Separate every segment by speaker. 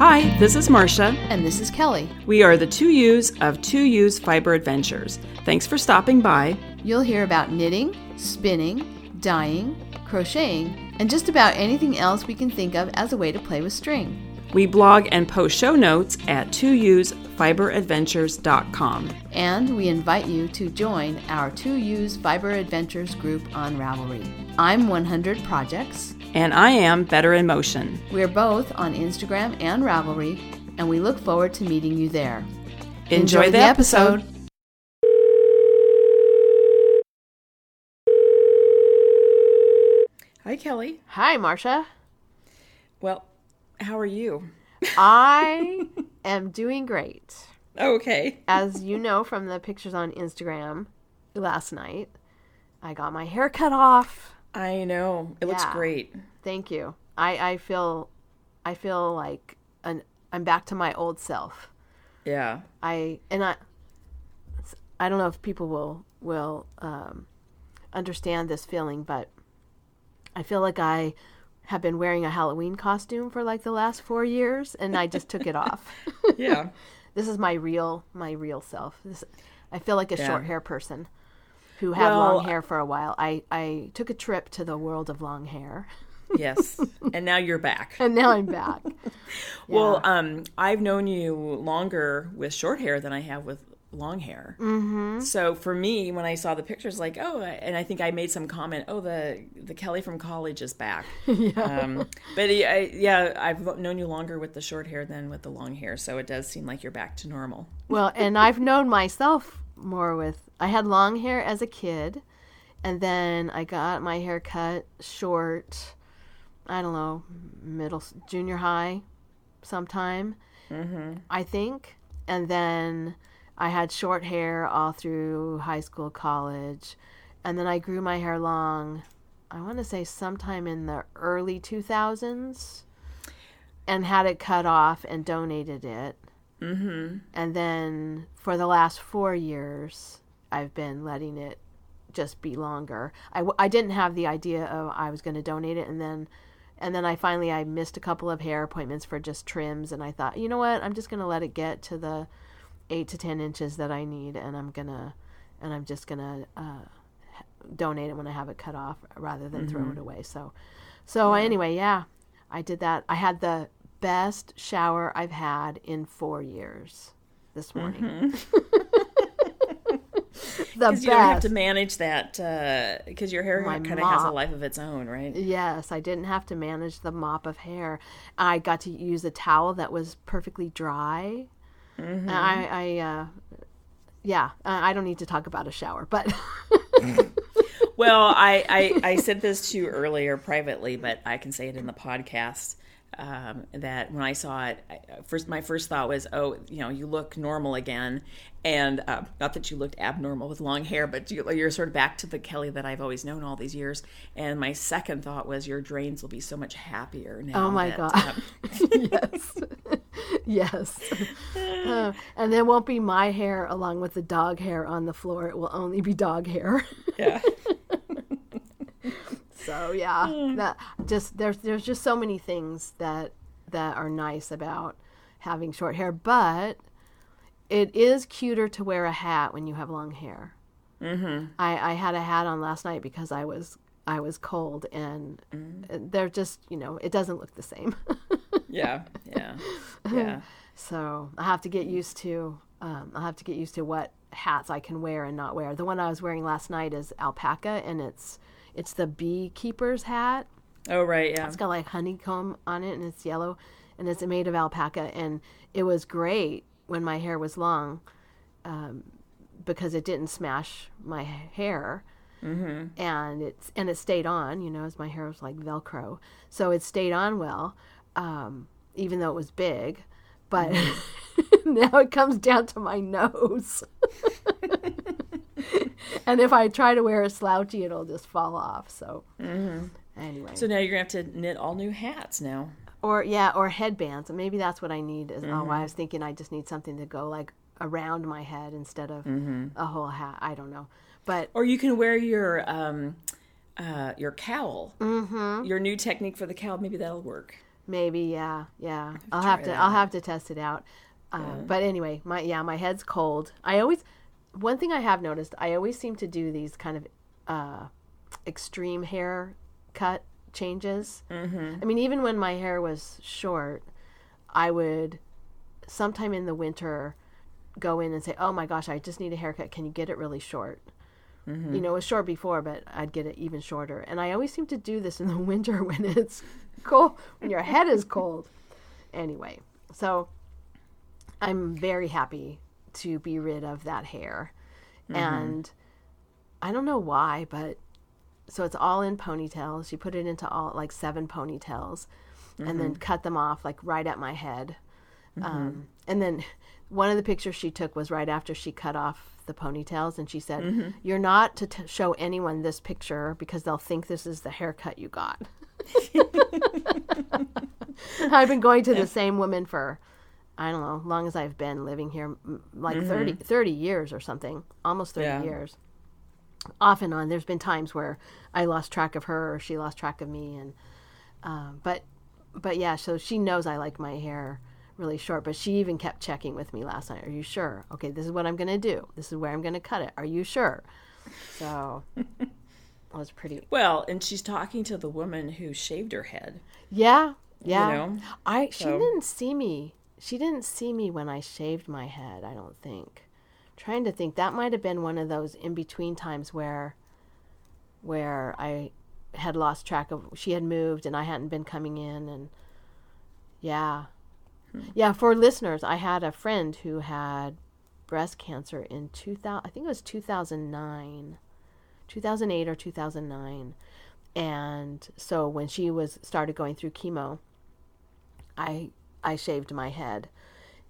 Speaker 1: Hi, this is Marsha.
Speaker 2: And this is Kelly.
Speaker 1: We are the 2U's of 2U's Fiber Adventures. Thanks for stopping by.
Speaker 2: You'll hear about knitting, spinning, dyeing, crocheting, and just about anything else we can think of as a way to play with string.
Speaker 1: We blog and post show notes at 2usfiberadventures.com.
Speaker 2: And we invite you to join our 2U's Fiber Adventures group on Ravelry. I'm 100 Projects.
Speaker 1: And I am Better in Motion.
Speaker 2: We're both on Instagram and Ravelry, and we look forward to meeting you there.
Speaker 1: Enjoy the episode. Hi, Kelly.
Speaker 2: Hi, Marsha.
Speaker 1: Well, how are you?
Speaker 2: I am doing great.
Speaker 1: Okay.
Speaker 2: As you know from the pictures on Instagram last night, I got my hair cut off.
Speaker 1: I know. It looks great.
Speaker 2: Thank you. I feel like I'm back to my old self.
Speaker 1: Yeah.
Speaker 2: I don't know if people will understand this feeling, but I feel like I have been wearing a Halloween costume for like the last 4 years, and I just took it off.
Speaker 1: Yeah.
Speaker 2: This is my real self. I feel like a short hair person who had long hair for a while. I took a trip to the world of long hair.
Speaker 1: Yes. And now you're back.
Speaker 2: And now I'm back. Yeah.
Speaker 1: Well, I've known you longer with short hair than I have with long hair. Mm-hmm. So for me, when I saw the pictures, like, and I think I made some comment, the Kelly from college is back. Yeah. But I've known you longer with the short hair than with the long hair. So it does seem like you're back to normal.
Speaker 2: Well, and I've known myself more I had long hair as a kid, and then I got my hair cut short, I don't know, junior high sometime, I think. And then I had short hair all through high school, college. And then I grew my hair long, I want to say sometime in the early 2000s, and had it cut off and donated it. Mm-hmm. And then for the last 4 years, I've been letting it just be longer. I didn't have the idea of I was going to donate it, and then I missed a couple of hair appointments for just trims, and I thought, you know what, I'm just going to let it get to the 8 to 10 inches that I need, and I'm just gonna donate it when I have it cut off rather than throw it away. So anyway, I did that. I had the best shower I've had in 4 years this morning. Mm-hmm.
Speaker 1: Because you don't have to manage that, because your hair kind of has a life of its own, right?
Speaker 2: Yes, I didn't have to manage the mop of hair. I got to use a towel that was perfectly dry. Mm-hmm. I don't need to talk about a shower, but...
Speaker 1: Well, I said this to you earlier privately, but I can say it in the podcast. That when I saw it, my first thought was, you look normal again, and not that you looked abnormal with long hair, but you're sort of back to the Kelly that I've always known all these years. And my second thought was, your drains will be so much happier now.
Speaker 2: Oh my God! Yes. And there won't be my hair along with the dog hair on the floor. It will only be dog hair. Yeah. So there's just so many things that are nice about having short hair, but it is cuter to wear a hat when you have long hair. Mm-hmm. I had a hat on last night because I was cold, and they're just, it doesn't look the same. Yeah. So I have to get used to what hats I can wear and not wear. The one I was wearing last night is alpaca, and it's the beekeeper's hat. Oh, right, yeah. It's got like honeycomb on it, and it's yellow, and it's made of alpaca. And it was great when my hair was long, because it didn't smash my hair. Mm-hmm. And it stayed on, as my hair was like Velcro. So it stayed on well, even though it was big. But now it comes down to my nose. And if I try to wear a slouchy, it'll just fall off. So anyway.
Speaker 1: So now you're going to have to knit all new hats now.
Speaker 2: Or headbands. Maybe that's what I need. I was thinking I just need something to go like around my head instead of a whole hat. I don't know.
Speaker 1: Or you can wear your cowl. Mm-hmm. Your new technique for the cowl. Maybe that'll work.
Speaker 2: Maybe, yeah. I'll have to test it out. But anyway, my head's cold. One thing I have noticed, I always seem to do these kind of extreme hair cut changes. I mean, even when my hair was short, I would sometime in the winter go in and say, oh my gosh, I just need a haircut. Can you get it really short? It was short before, but I'd get it even shorter. And I always seem to do this in the winter when it's cold, when your head is cold. Anyway, so I'm very happy to be rid of that hair. And I don't know why, but so it's all in ponytails. She put it into all like 7 ponytails and then cut them off like right at my head. And then one of the pictures she took was right after she cut off the ponytails, and she said, you're not to show anyone this picture because they'll think this is the haircut you got. I've been going to the same woman for, I don't know, long as I've been living here, like 30 years or something, almost 30 years. Off and on. There's been times where I lost track of her or she lost track of me. And but yeah, so she knows I like my hair really short, but she even kept checking with me last night. Are you sure? Okay, this is what I'm going to do. This is where I'm going to cut it. Are you sure? So it was pretty.
Speaker 1: Well, and she's talking to the woman who shaved her head.
Speaker 2: Yeah.
Speaker 1: You know?
Speaker 2: She didn't see me. She didn't see me when I shaved my head, I don't think. Trying to think, that might have been one of those in between times where I had lost track of, she had moved and I hadn't been coming in, and yeah, for listeners, I had a friend who had breast cancer in 2000, I think it was 2008 or 2009. And so when she started going through chemo, I shaved my head,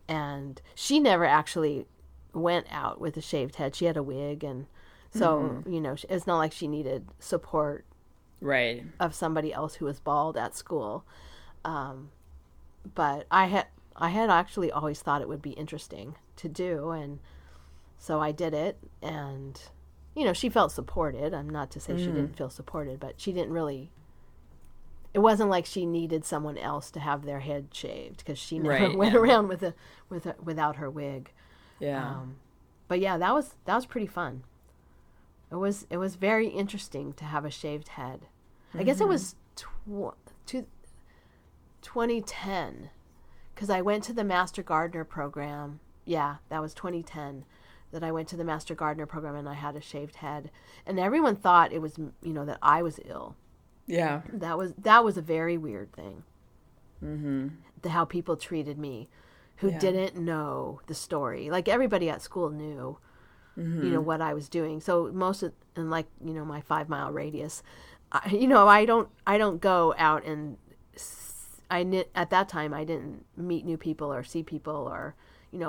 Speaker 2: and she never actually went out with a shaved head. She had a wig, and so it's not like she needed support of somebody else who was bald at school. But I had actually always thought it would be interesting to do, and so I did it. And she felt supported. I'm not to say she didn't feel supported, but she didn't really. It wasn't like she needed someone else to have their head shaved, because she never went around without her wig. Yeah. But yeah, that was pretty fun. It was very interesting to have a shaved head. I guess it was 2010, because I went to the Master Gardener program. Yeah, that was 2010 that I went to the Master Gardener program, and I had a shaved head, and everyone thought it was that I was ill. Yeah, that was a very weird thing. How people treated me, who didn't know the story. Like, everybody at school knew, what I was doing. So most of, and like, my 5-mile radius, I don't go out and at that time I didn't meet new people or see people or,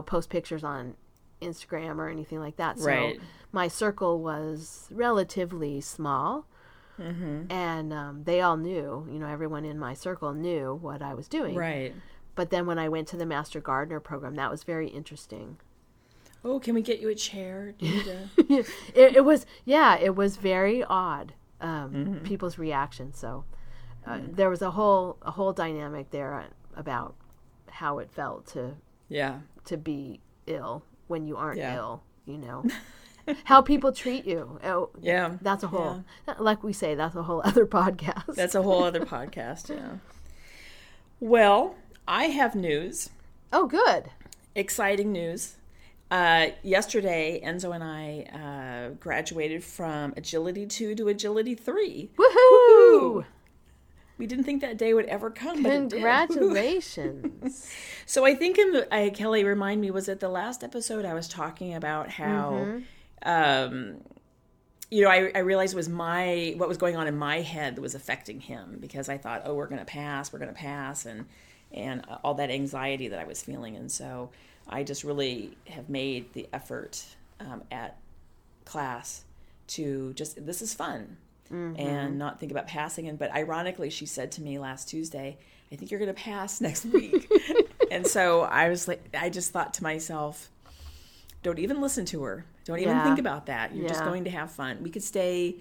Speaker 2: post pictures on Instagram or anything like that. So my circle was relatively small. And they all knew, everyone in my circle knew what I was doing. Right. But then when I went to the Master Gardener program, that was very interesting.
Speaker 1: Oh, can we get you a chair?
Speaker 2: It was very odd, people's reactions. So there was a whole dynamic there about how it felt to be ill when you aren't ill, how people treat you. Oh, yeah. That's a whole, like we say, that's a whole other podcast.
Speaker 1: That's a whole other podcast, yeah. Well, I have news.
Speaker 2: Oh, good.
Speaker 1: Exciting news. Yesterday, Enzo and I graduated from Agility 2 to Agility 3.
Speaker 2: Woohoo!
Speaker 1: We didn't think that day would ever come, but it did.
Speaker 2: Congratulations.
Speaker 1: So I think, Kelly, remind me, was it the last episode I was talking about how... I realized it was what was going on in my head that was affecting him, because I thought, we're going to pass, and all that anxiety that I was feeling. And so I just really have made the effort at class to just, this is fun, and not think about passing. But ironically, she said to me last Tuesday, I think you're going to pass next week. And so I just thought to myself, don't even listen to her. Don't even think about that. You're just going to have fun. We could stay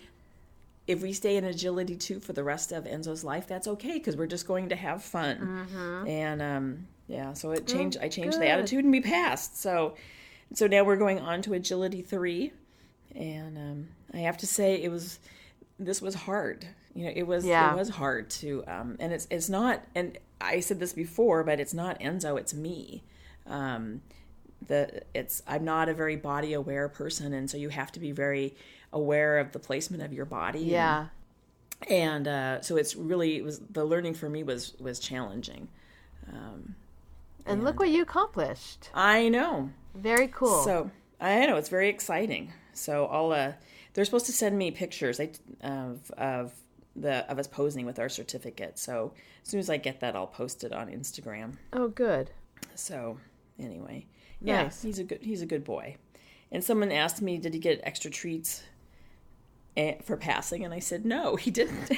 Speaker 1: if we stay in agility 2 for the rest of Enzo's life, that's okay, because we're just going to have fun. And so it changed. I changed the attitude, and we passed. So now we're going on to agility 3, and I have to say this was hard. It was hard to, and it's not. And I said this before, but it's not Enzo, it's me. I'm not a very body aware person, and so you have to be very aware of the placement of your body.
Speaker 2: Yeah.
Speaker 1: And so the learning for me was challenging.
Speaker 2: And look what you accomplished.
Speaker 1: I know.
Speaker 2: Very cool.
Speaker 1: So I know, it's very exciting. So they're supposed to send me pictures of us posing with our certificate. So as soon as I get that, I'll post it on Instagram.
Speaker 2: Oh, good.
Speaker 1: So anyway,
Speaker 2: nice.
Speaker 1: He's a good boy. And someone asked me, did he get extra treats for passing? And I said, no, he didn't.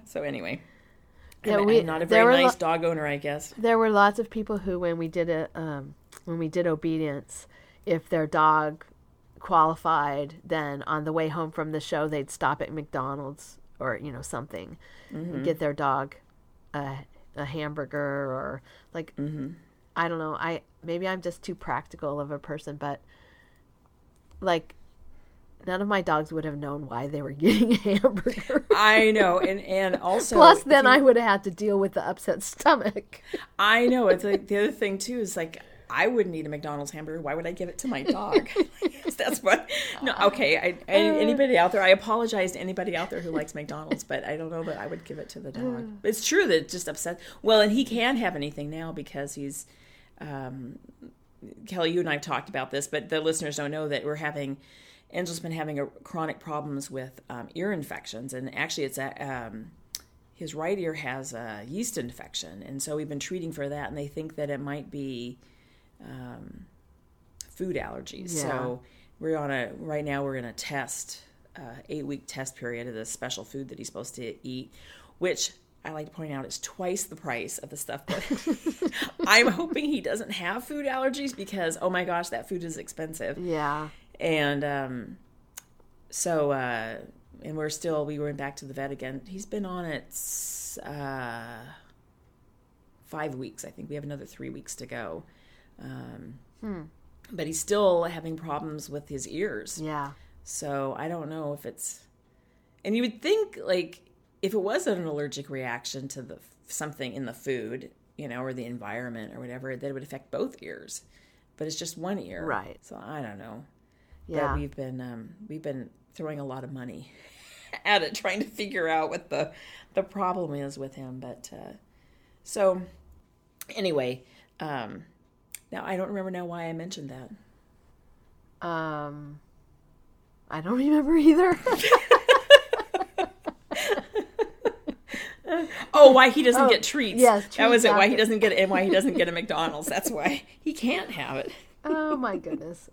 Speaker 1: So anyway, I'm not a very nice dog owner, I guess.
Speaker 2: There were lots of people who, when we did obedience, if their dog qualified, then on the way home from the show, they'd stop at McDonald's or something, and get their dog a hamburger, or like I don't know. Maybe I'm just too practical of a person, but like none of my dogs would have known why they were getting a hamburger.
Speaker 1: I know, and also
Speaker 2: plus then I would have had to deal with the upset stomach.
Speaker 1: I know. It's like the other thing too is like, I wouldn't eat a McDonald's hamburger. Why would I give it to my dog? That's what. No, okay. Anybody out there? I apologize to anybody out there who likes McDonald's, but I don't know that I would give it to the dog. It's true that it just upset. Well, and he can't have anything now because he's. Kelly, you and I have talked about this, but the listeners don't know that Angel's been having chronic problems with ear infections, and actually it's his right ear has a yeast infection, and so we've been treating for that, and they think that it might be food allergies. Yeah. So right now we're in a 8-week test period of the special food that he's supposed to eat, which I like to point out is twice the price of the stuff that I'm hoping he doesn't have food allergies, because oh my gosh, that food is expensive.
Speaker 2: Yeah.
Speaker 1: And and we went back to the vet again. He's been on it 5 weeks. I think we have another 3 weeks to go. But he's still having problems with his ears.
Speaker 2: Yeah.
Speaker 1: So I don't know if it's, and you would think like if it was an allergic reaction to something in the food, or the environment or whatever, that it would affect both ears. But it's just one ear.
Speaker 2: Right.
Speaker 1: So I don't know.
Speaker 2: Yeah.
Speaker 1: But we've been throwing a lot of money at it, trying to figure out what the problem is with him. But so anyway, now I don't remember now why I mentioned that.
Speaker 2: I don't remember either.
Speaker 1: Oh, why he doesn't get treats.
Speaker 2: Yes, treats.
Speaker 1: That was it. Why he doesn't get a McDonald's. That's why he can't have it.
Speaker 2: Oh my goodness.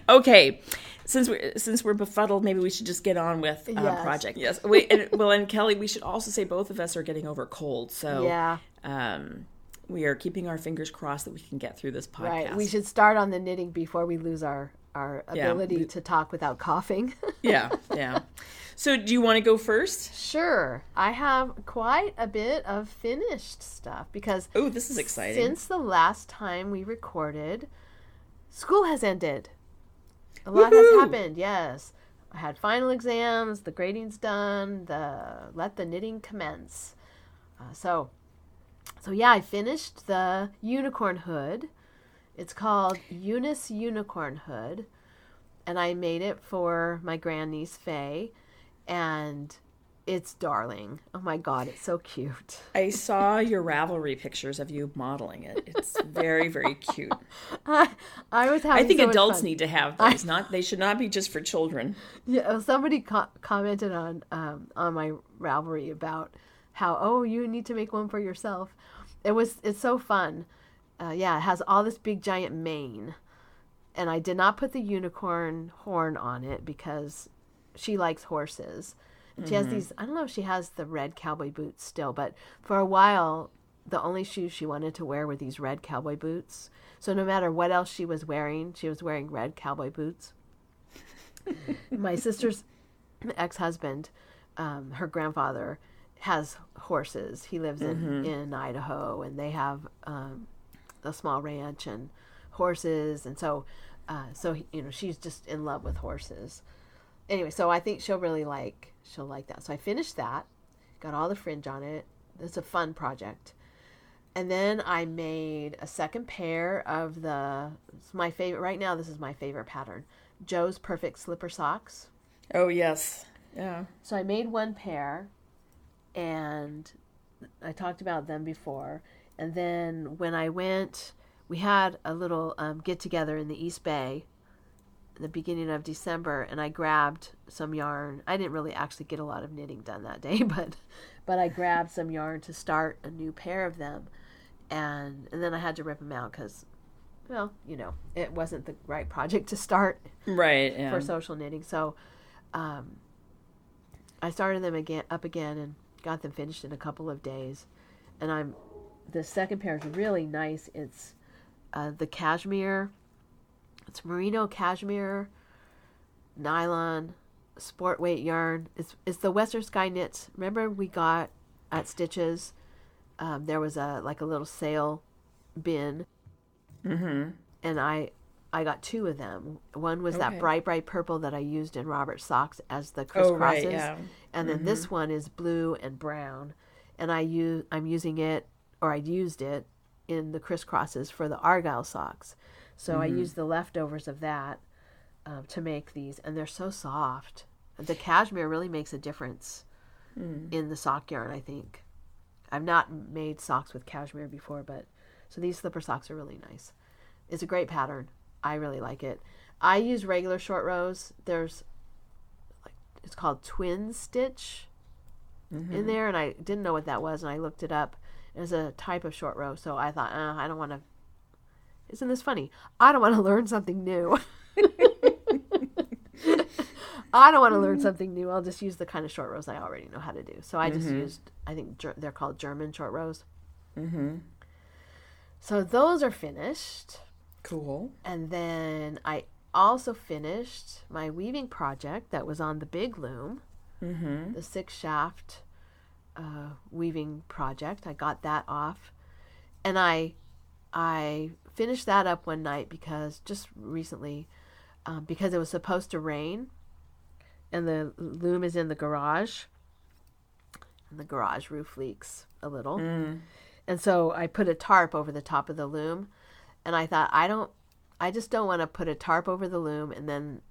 Speaker 1: Okay, since we're befuddled, maybe we should just get on with project. Yes. Wait. And Kelly, we should also say both of us are getting over cold. So
Speaker 2: yeah.
Speaker 1: We are keeping our fingers crossed that we can get through this podcast.
Speaker 2: Right. We should start on the knitting before we lose our ability to talk without coughing.
Speaker 1: Yeah. So do you want to go first?
Speaker 2: Sure. I have quite a bit of finished stuff because
Speaker 1: this is exciting.
Speaker 2: Since the last time we recorded, school has ended. A lot has happened, yes. I had final exams, the grading's done, let the knitting commence. So yeah, I finished the unicorn hood. It's called Unice Unicorn Hood, and I made it for my grandniece Faye, and it's darling. Oh my God, it's so cute.
Speaker 1: I saw your Ravelry pictures of you modeling it. It's very, very cute.
Speaker 2: I think
Speaker 1: so adults need to have those. They should not be just for children.
Speaker 2: Yeah, somebody commented on my Ravelry about how you need to make one for yourself. It's so fun. It has all this big giant mane, and I did not put the unicorn horn on it because she likes horses. And she has these, I don't know if she has the red cowboy boots still, but for a while, the only shoes she wanted to wear were these red cowboy boots. So no matter what else she was wearing red cowboy boots. My sister's ex-husband, her grandfather, has horses. He lives in Idaho, and they have a small ranch and horses, and so she's just in love with horses. Anyway, so I think she'll like that. So I finished that, got all the fringe on it. It's a fun project. And then I made a second pair of it's my favorite right now. This is my favorite pattern, Joe's Perfect Slipper Socks.
Speaker 1: Oh yes, yeah.
Speaker 2: So I made one pair, and I talked about them before. And then when I went, we had a little get together in the East Bay in the beginning of December, and I grabbed some yarn. I didn't really actually get a lot of knitting done that day, but I grabbed some yarn to start a new pair of them, and then I had to rip them out because, well, it wasn't the right project to start for social knitting. So I started them up again and got them finished in a couple of days. And the second pair is really nice. It's the cashmere. It's merino cashmere, nylon, sport weight yarn. It's the Western Sky Knits. Remember we got at Stitches, there was a little sale bin. Mm-hmm. And I got two of them. One was that bright purple that I used in Robert's socks as the criss-crosses.
Speaker 1: Oh, right, yeah.
Speaker 2: And then this one is blue and brown. And I'm using it, or I used it in the criss-crosses for the argyle socks. So I used the leftovers of that to make these, and they're so soft. The cashmere really makes a difference in the sock yarn, I think. I've not made socks with cashmere before, so these slipper socks are really nice. It's a great pattern. I really like it. I use regular short rows. There's, it's called twin stitch in there, and I didn't know what that was, and I looked it up. It's a type of short row, so I thought, I don't want to. Isn't this funny? I don't want to learn something new. I don't want to learn something new. I'll just use the kind of short rows I already know how to do. So I just used, I think they're called German short rows. Mm-hmm. So those are finished.
Speaker 1: Cool.
Speaker 2: And then I also finished my weaving project that was on the big loom, the 6-shaft weaving project. I got that off. And I finished that up one night because just recently, because it was supposed to rain, and the loom is in the garage, and the garage roof leaks a little. And so I put a tarp over the top of the loom, and I thought, I just don't want to put a tarp over the loom and then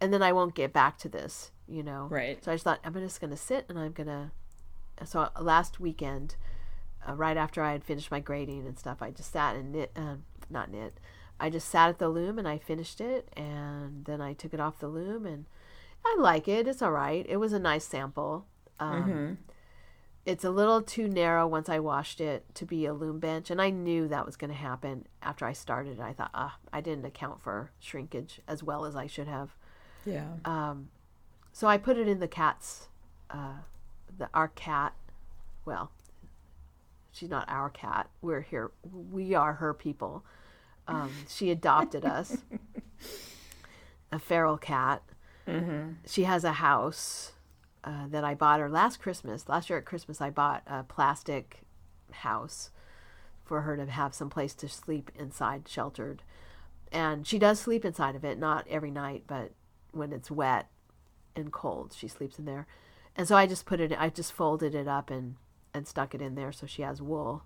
Speaker 2: I won't get back to this, Right. So I just thought, I'm just going to sit, and so last weekend, right after I had finished my grading and stuff, I just sat and I just sat at the loom and I finished it, and then I took it off the loom, and I like it. It's all right. It was a nice sample. It's a little too narrow once I washed it to be a loom bench, and I knew that was going to happen after I started. I thought, I didn't account for shrinkage as well as I should have.
Speaker 1: Yeah.
Speaker 2: So I put it in the cat's, our cat, well, she's not our cat. We are her people. She adopted us, a feral cat. She has a house that I bought her last year at Christmas. I bought a plastic house for her to have some place to sleep inside, sheltered. And she does sleep inside of it, not every night, but when it's wet and cold, she sleeps in there. And so I just folded it up and stuck it in there, so she has wool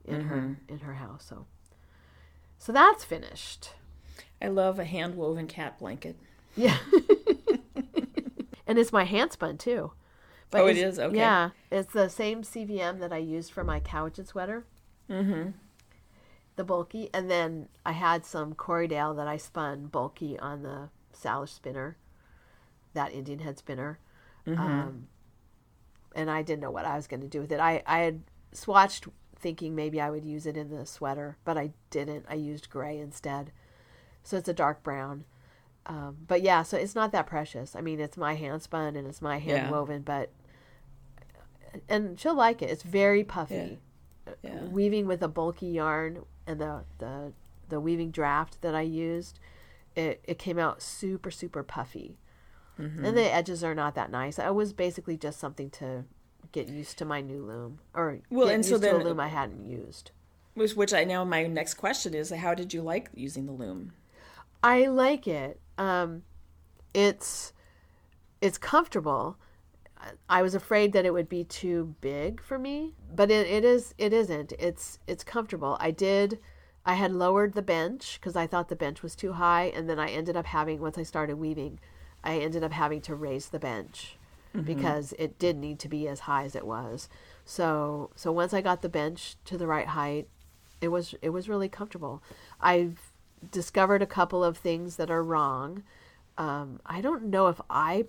Speaker 2: in her house. So that's finished.
Speaker 1: I love a hand-woven cat blanket.
Speaker 2: Yeah. And it's my hand spun too. But
Speaker 1: it is? Okay.
Speaker 2: Yeah. It's the same CVM that I used for my cowichan sweater. The bulky. And then I had some Corriedale that I spun bulky on the Salish spinner, that Indian head spinner. And I didn't know what I was going to do with it. I had swatched thinking maybe I would use it in the sweater, but I didn't. I used gray instead. So it's a dark brown. But yeah, so it's not that precious. I mean, it's my hand spun and it's my hand woven, and she'll like it. It's very puffy. Yeah. Weaving with a bulky yarn and the weaving draft that I used, it came out super, super puffy. And the edges are not that nice. It was basically just something to get used to my new loom, or get used to a loom I hadn't used.
Speaker 1: Which I know my next question is, how did you like using the loom?
Speaker 2: I like it. It's comfortable. I was afraid that it would be too big for me, but it isn't. It's comfortable. I had lowered the bench because I thought the bench was too high, and then I ended up having, once I started weaving, I ended up having to raise the bench because it did need to be as high as it was. So once I got the bench to the right height, it was really comfortable. I've discovered a couple of things that are wrong. I don't know if I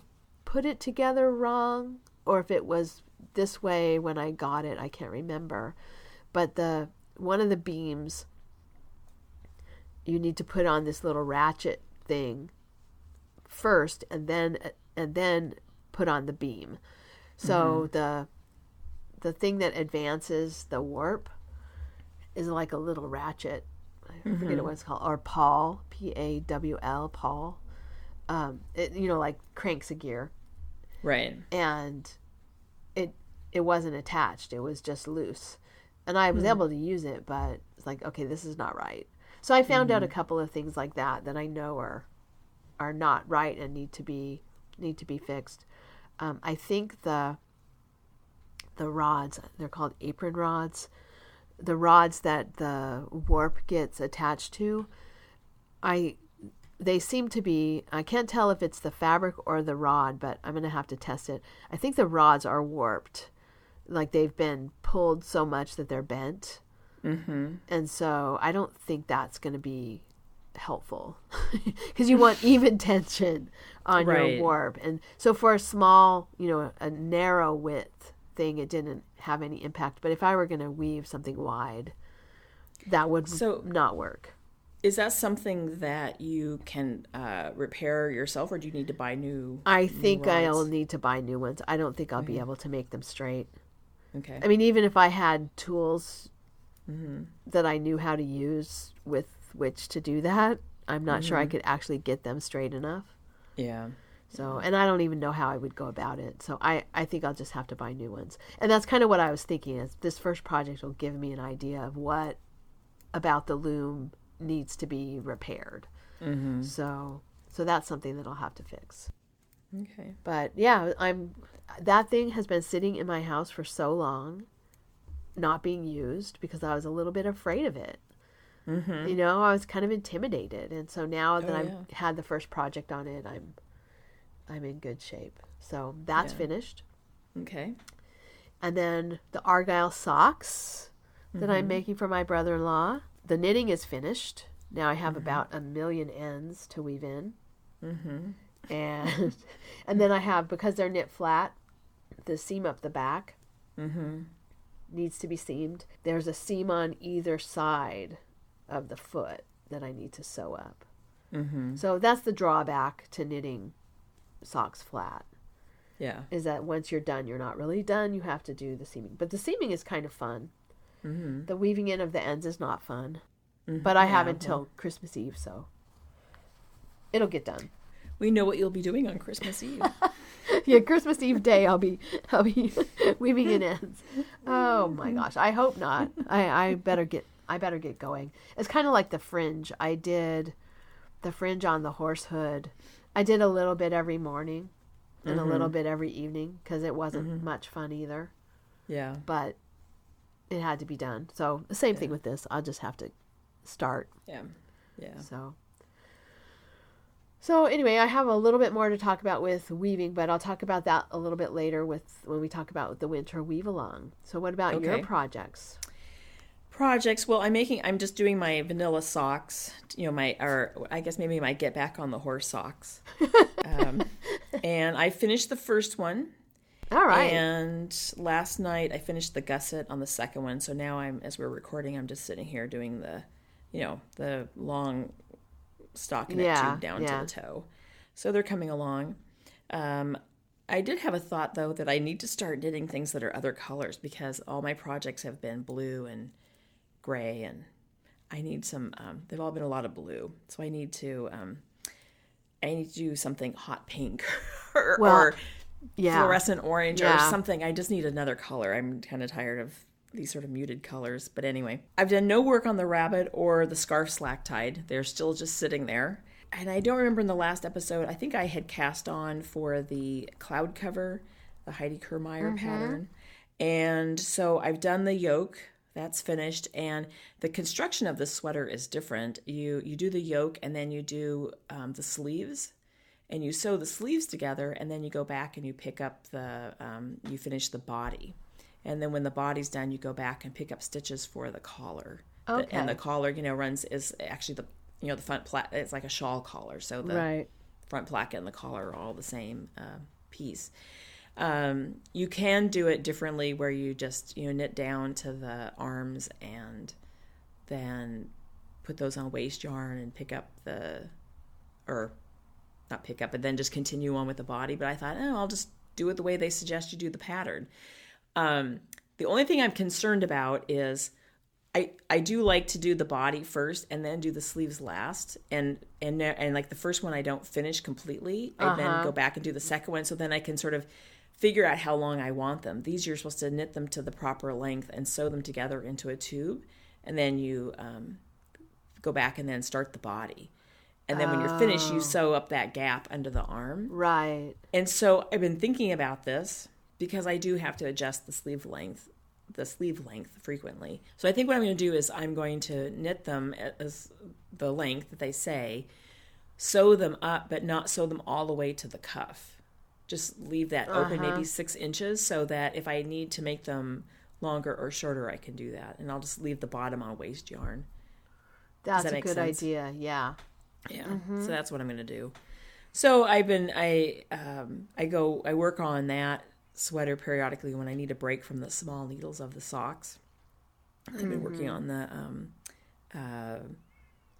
Speaker 2: put it together wrong or if it was this way when I got it. I can't remember. But one of the beams, you need to put on this little ratchet thing first and then put on the beam. So the thing that advances the warp is like a little ratchet. I forget what it's called, or pawl, P-A-W-L, pawl. It like cranks a gear.
Speaker 1: Right.
Speaker 2: And it wasn't attached. It was just loose. And I was able to use it, but it's like, okay, this is not right. So I found out a couple of things like that I know are not right and need to be fixed. I think the rods, they're called apron rods, the rods that the warp gets attached to, they seem to be, I can't tell if it's the fabric or the rod, but I'm going to have to test it. I think the rods are warped, like they've been pulled so much that they're bent. And so I don't think that's going to be helpful because you want even tension on your warp. And so for a small, a narrow width thing, it didn't have any impact. But if I were going to weave something wide, that would not work.
Speaker 1: Is that something that you can repair yourself, or do you need to buy new?
Speaker 2: I think I'll need to buy new ones. I don't think I'll be able to make them straight.
Speaker 1: Okay.
Speaker 2: I mean, even if I had tools that I knew how to use with which to do that, I'm not sure I could actually get them straight enough.
Speaker 1: Yeah.
Speaker 2: So, and I don't even know how I would go about it. So I think I'll just have to buy new ones. And that's kind of what I was thinking, is this first project will give me an idea of what about the loom needs to be repaired. So that's something that I'll have to fix.
Speaker 1: Okay.
Speaker 2: But yeah, that thing has been sitting in my house for so long, not being used, because I was a little bit afraid of it. I was kind of intimidated, and so now that I've had the first project on it, I'm in good shape. So that's finished.
Speaker 1: Okay.
Speaker 2: And then the argyle socks that I'm making for my brother-in-law. The knitting is finished. Now I have about 1 million ends to weave in. And then I have, because they're knit flat, the seam up the back needs to be seamed. There's a seam on either side of the foot that I need to sew up. So that's the drawback to knitting socks flat.
Speaker 1: Yeah.
Speaker 2: Is that once you're done, you're not really done. You have to do the seaming. But the seaming is kind of fun. The weaving in of the ends is not fun. But I have until Christmas Eve, so it'll get done.
Speaker 1: We know what you'll be doing on Christmas Eve.
Speaker 2: Yeah, Christmas Eve day I'll be weaving in ends. Oh my gosh, I hope not. I better get going. It's kind of like the fringe. I did the fringe on the horse hood. I did a little bit every morning and a little bit every evening because it wasn't much fun either. Yeah. But it had to be done. So the same thing with this. I'll just have to start. Yeah. Yeah. So anyway, I have a little bit more to talk about with weaving, but I'll talk about that a little bit later when we talk about the winter weave along. So what about your projects?
Speaker 1: Well, I'm just doing my vanilla socks, I guess maybe my get back on the horse socks. And I finished the first one. All right. And last night I finished the gusset on the second one. So now as we're recording, I'm just sitting here doing the long stockinette tube down to the toe. So they're coming along. I did have a thought, though, that I need to start knitting things that are other colors because all my projects have been blue and gray, and I need some, they've all been a lot of blue. So I need to I need to do something hot pink or
Speaker 2: yeah.
Speaker 1: fluorescent orange
Speaker 2: Yeah.
Speaker 1: or something. I just need another color. I'm kind of tired of these sort of muted colors. But anyway, I've done no work on the rabbit or the scarf slack tied. They're still just sitting there. And I don't remember in the last episode, I think I had cast on for the cloud cover, the Heidi Kirrmaier pattern. And so I've done the yoke. That's finished. And the construction of this sweater is different. You do the yoke and then you do the sleeves. And you sew the sleeves together and then you go back and you pick up you finish the body. And then when the body's done, you go back and pick up stitches for the collar.
Speaker 2: Okay.
Speaker 1: And the collar, is actually the front placket. It's like a shawl collar. So the front placket and the collar are all the same piece. You can do it differently where you just, knit down to the arms and then put those on waist yarn and pick up not pick up, but then just continue on with the body. But I thought, I'll just do it the way they suggest you do the pattern. The only thing I'm concerned about is I do like to do the body first and then do the sleeves last. And like the first one I don't finish completely. I then go back and do the second one. So then I can sort of figure out how long I want them. These you're supposed to knit them to the proper length and sew them together into a tube. And then you go back and then start the body. And then when you're finished, you sew up that gap under the arm.
Speaker 2: Right.
Speaker 1: And so I've been thinking about this because I do have to adjust the sleeve length frequently. So I think what I'm going to do is I'm going to knit them as the length that they say, sew them up, but not sew them all the way to the cuff. Just leave that open, maybe 6 inches, so that if I need to make them longer or shorter, I can do that. And I'll just leave the bottom on waist yarn.
Speaker 2: That's a good idea. Yeah.
Speaker 1: Yeah. So that's what I'm going to do. So I work on that sweater periodically when I need a break from the small needles of the socks. I've been working on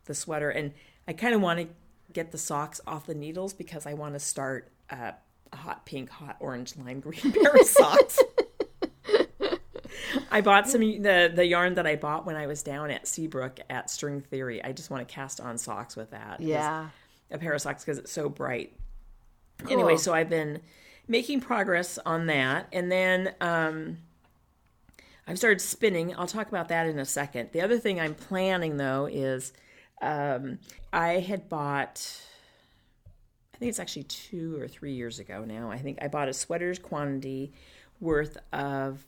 Speaker 1: the sweater, and I kind of want to get the socks off the needles because I want to start a hot pink, hot orange, lime green pair of socks. I bought the yarn that I bought when I was down at Seabrook at String Theory. I just want to cast on socks with that.
Speaker 2: Yeah.
Speaker 1: A pair of socks because it's so bright.
Speaker 2: Cool.
Speaker 1: Anyway, so I've been making progress on that. And then I've started spinning. I'll talk about that in a second. The other thing I'm planning, though, is I had bought, I think it's actually 2 or 3 years ago now, I think I bought a sweater's quantity worth of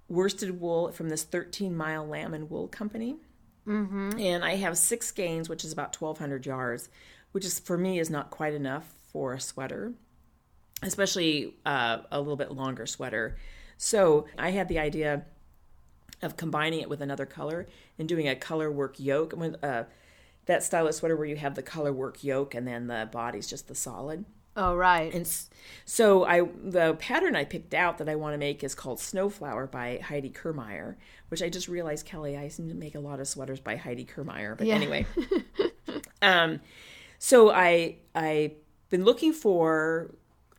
Speaker 1: worsted wool from this 13 Mile Lamb and Wool Company. And I have 6 skeins, which is about 1,200 yards, which is for me is not quite enough for a sweater, especially a little bit longer sweater. So I had the idea of combining it with another color and doing a color work yoke. That style of sweater where you have the color work yoke and then the body's just the solid.
Speaker 2: Oh, right.
Speaker 1: And so the pattern I picked out that I want to make is called Snowflower by Heidi Kirrmaier, which I just realized, Kelly, I seem to make a lot of sweaters by Heidi Kirrmaier. But anyway. So I've been looking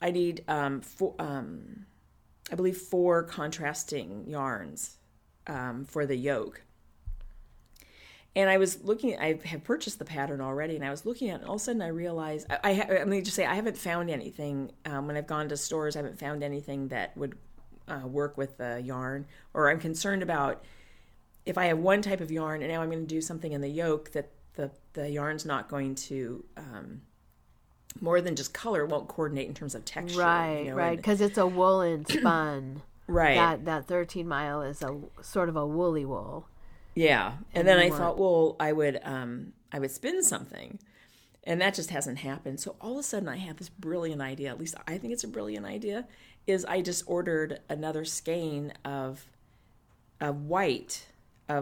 Speaker 1: I need, I believe 4 contrasting yarns for the yoke. And I was looking, I have purchased the pattern already, and I was looking at it, and all of a sudden I realized, let me just say, I haven't found anything, when I've gone to stores, I haven't found anything that would work with the yarn, or I'm concerned about if I have one type of yarn, and now I'm going to do something in the yoke, that the yarn's not going to, more than just color, won't coordinate in terms of texture.
Speaker 2: Right, because it's a woolen spun.
Speaker 1: Right.
Speaker 2: That 13 Mile is a sort of a woolly wool.
Speaker 1: Yeah. And then I thought, well, I would spin something. And that just hasn't happened. So all of a sudden I have this brilliant idea, at least I think it's a brilliant idea, is I just ordered another skein of white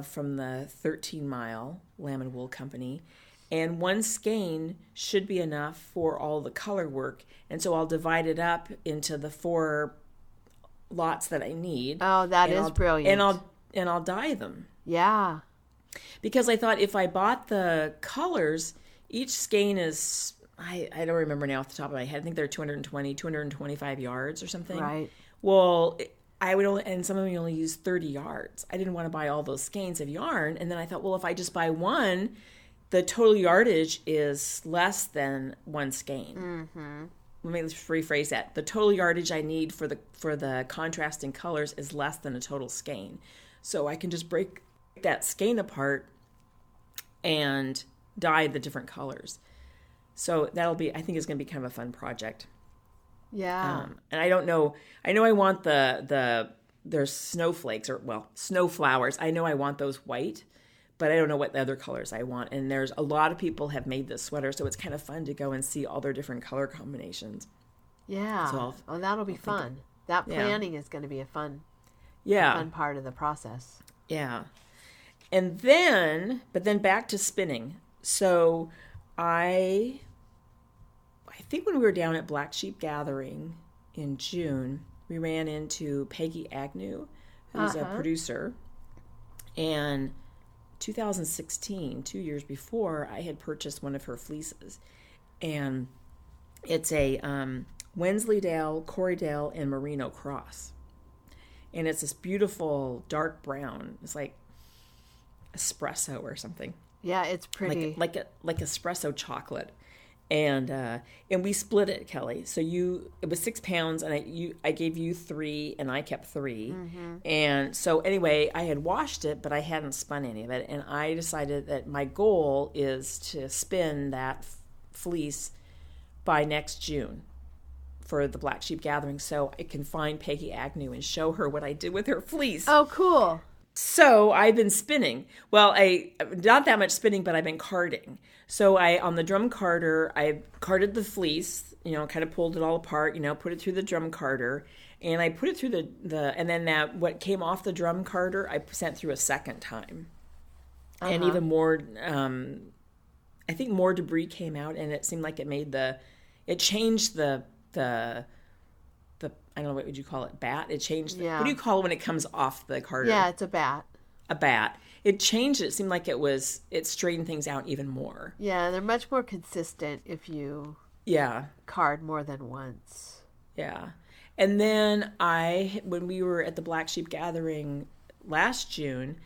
Speaker 1: from the 13 Mile Lamb and Wool Company. And one skein should be enough for all the color work. And so I'll divide it up into the 4 lots that I need.
Speaker 2: Oh, that is brilliant.
Speaker 1: And I'll dye them.
Speaker 2: Yeah.
Speaker 1: Because I thought if I bought the colors, each skein is, I don't remember now off the top of my head, I think they're 225 yards or something.
Speaker 2: Right.
Speaker 1: Well, I would only, and some of them only use 30 yards. I didn't want to buy all those skeins of yarn. And then I thought, well, if I just buy one, the total yardage is less than one skein.
Speaker 2: Mm-hmm.
Speaker 1: Let me rephrase that. The total yardage I need for the contrasting colors is less than a total skein. So I can just break that skein apart and dye the different colors. So I think it's going to be kind of a fun project.
Speaker 2: Yeah.
Speaker 1: And I don't know. I know I want there's snowflakes snow flowers. I know I want those white, but I don't know what the other colors I want. And there's a lot of people have made this sweater, so it's kind of fun to go and see all their different color combinations.
Speaker 2: Yeah.
Speaker 1: So
Speaker 2: that'll be fun. That planning is going to be a fun part of the process.
Speaker 1: Yeah. And then back to spinning. So I think when we were down at Black Sheep Gathering in June, we ran into Peggy Agnew, who's a producer. And 2016, 2 years before, I had purchased one of her fleeces. And it's a Wensleydale, Corriedale, and Merino cross. And it's this beautiful dark brown. It's like espresso or something.
Speaker 2: Yeah, it's pretty.
Speaker 1: Like espresso chocolate. And we split it, Kelly. So it was 6 pounds, and I gave you 3, and I kept 3. Mm-hmm. And so anyway, I had washed it, but I hadn't spun any of it. And I decided that my goal is to spin that fleece by next June for the Black Sheep Gathering, so I can find Peggy Agnew and show her what I did with her fleece.
Speaker 2: Oh, cool.
Speaker 1: So I've been spinning. Well, not that much spinning, but I've been carding. So on the drum carder, I carded the fleece, kind of pulled it all apart, put it through the drum carder, and I put it through and then what came off the drum carder, I sent through a second time. Uh-huh. And even more, I think more debris came out, and it seemed like it changed the I don't know, what would you call it? Bat? It changed. What do you call it when it comes off the carder?
Speaker 2: Yeah, it's a bat.
Speaker 1: A bat. It changed it. It seemed like it straightened things out even more.
Speaker 2: Yeah, they're much more consistent if you card more than once.
Speaker 1: Yeah. And then when we were at the Black Sheep Gathering last June,